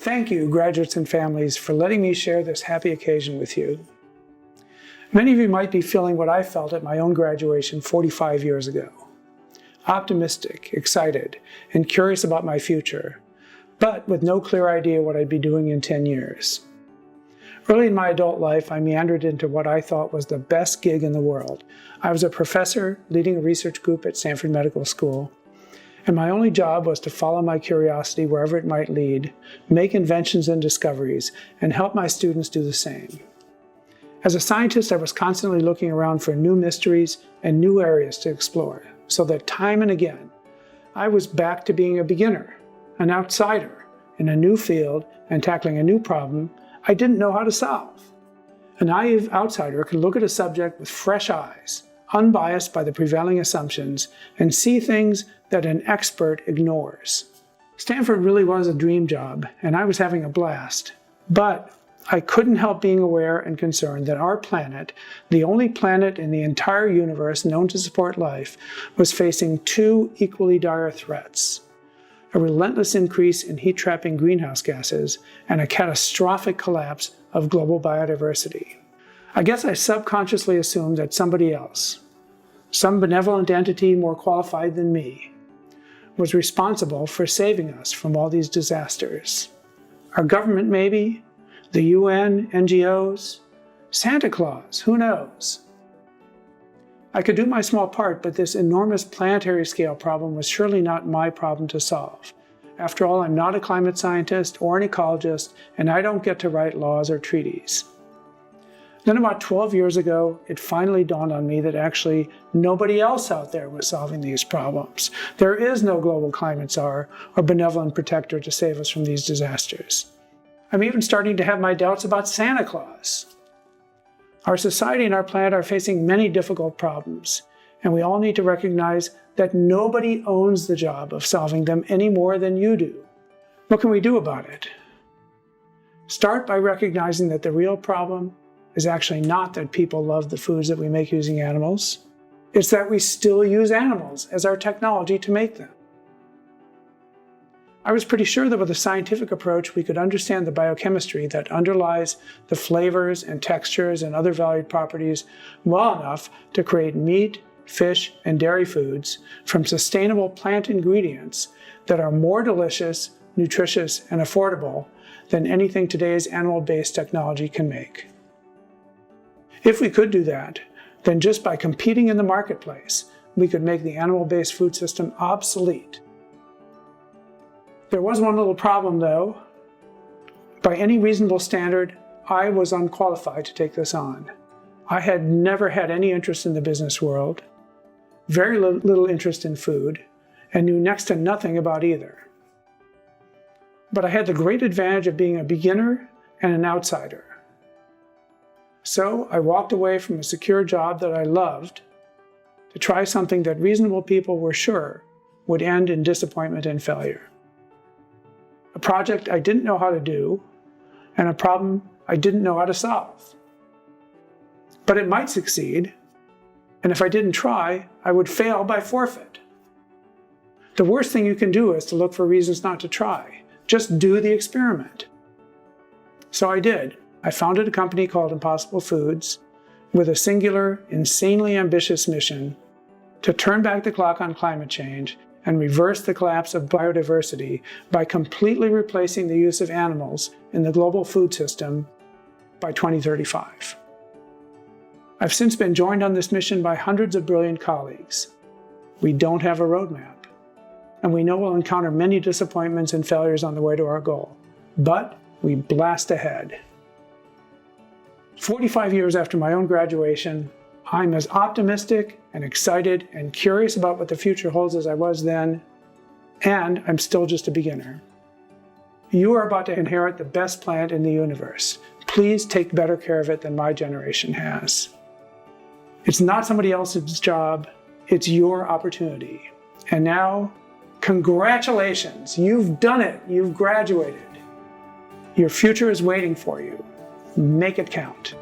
Thank you, graduates and families, for letting me share this happy occasion with you. Many of you might be feeling what I felt at my own graduation 45 years ago. Optimistic, excited, and curious about my future, but with no clear idea what I'd be doing in 10 years. Early in my adult life, I meandered into what I thought was the best gig in the world. I was a professor leading a research group at Stanford Medical School, and my only job was to follow my curiosity wherever it might lead, make inventions and discoveries, and help my students do the same. As a scientist, I was constantly looking around for new mysteries and new areas to explore, so that time and again, I was back to being a beginner, an outsider, in a new field and tackling a new problem I didn't know how to solve. A naive outsider can look at a subject with fresh eyes, unbiased by the prevailing assumptions, and see things that an expert ignores. Stanford really was a dream job, and I was having a blast. But I couldn't help being aware and concerned that our planet, the only planet in the entire universe known to support life, was facing two equally dire threats: a relentless increase in heat-trapping greenhouse gases and a catastrophic collapse of global biodiversity. I guess I subconsciously assumed that somebody else, some benevolent entity more qualified than me, was responsible for saving us from all these disasters. Our government, maybe? The UN, NGOs? Santa Claus, who knows? I could do my small part, but this enormous planetary scale problem was surely not my problem to solve. After all, I'm not a climate scientist or an ecologist, and I don't get to write laws or treaties. Then about 12 years ago, it finally dawned on me that actually nobody else out there was solving these problems. There is no global climate czar or benevolent protector to save us from these disasters. I'm even starting to have my doubts about Santa Claus. Our society and our planet are facing many difficult problems, and we all need to recognize that nobody owns the job of solving them any more than you do. What can we do about it? Start by recognizing that the real problem is actually not that people love the foods that we make using animals. It's that we still use animals as our technology to make them. I was pretty sure that with a scientific approach, we could understand the biochemistry that underlies the flavors and textures and other valued properties well enough to create meat, fish, and dairy foods from sustainable plant ingredients that are more delicious, nutritious, and affordable than anything today's animal-based technology can make. If we could do that, then just by competing in the marketplace, we could make the animal-based food system obsolete. There was one little problem, though. By any reasonable standard, I was unqualified to take this on. I had never had any interest in the business world, very little interest in food, and knew next to nothing about either. But I had the great advantage of being a beginner and an outsider. So I walked away from a secure job that I loved to try something that reasonable people were sure would end in disappointment and failure. A project I didn't know how to do, and a problem I didn't know how to solve. But it might succeed, and if I didn't try, I would fail by forfeit. The worst thing you can do is to look for reasons not to try. Just do the experiment. So I did. I founded a company called Impossible Foods with a singular, insanely ambitious mission to turn back the clock on climate change and reverse the collapse of biodiversity by completely replacing the use of animals in the global food system by 2035. I've since been joined on this mission by hundreds of brilliant colleagues. We don't have a roadmap, and we know we'll encounter many disappointments and failures on the way to our goal, but we blast ahead. 45 years after my own graduation, I'm as optimistic and excited and curious about what the future holds as I was then, and I'm still just a beginner. You are about to inherit the best planet in the universe. Please take better care of it than my generation has. It's not somebody else's job, it's your opportunity. And now, congratulations, you've done it, you've graduated. Your future is waiting for you. Make it count.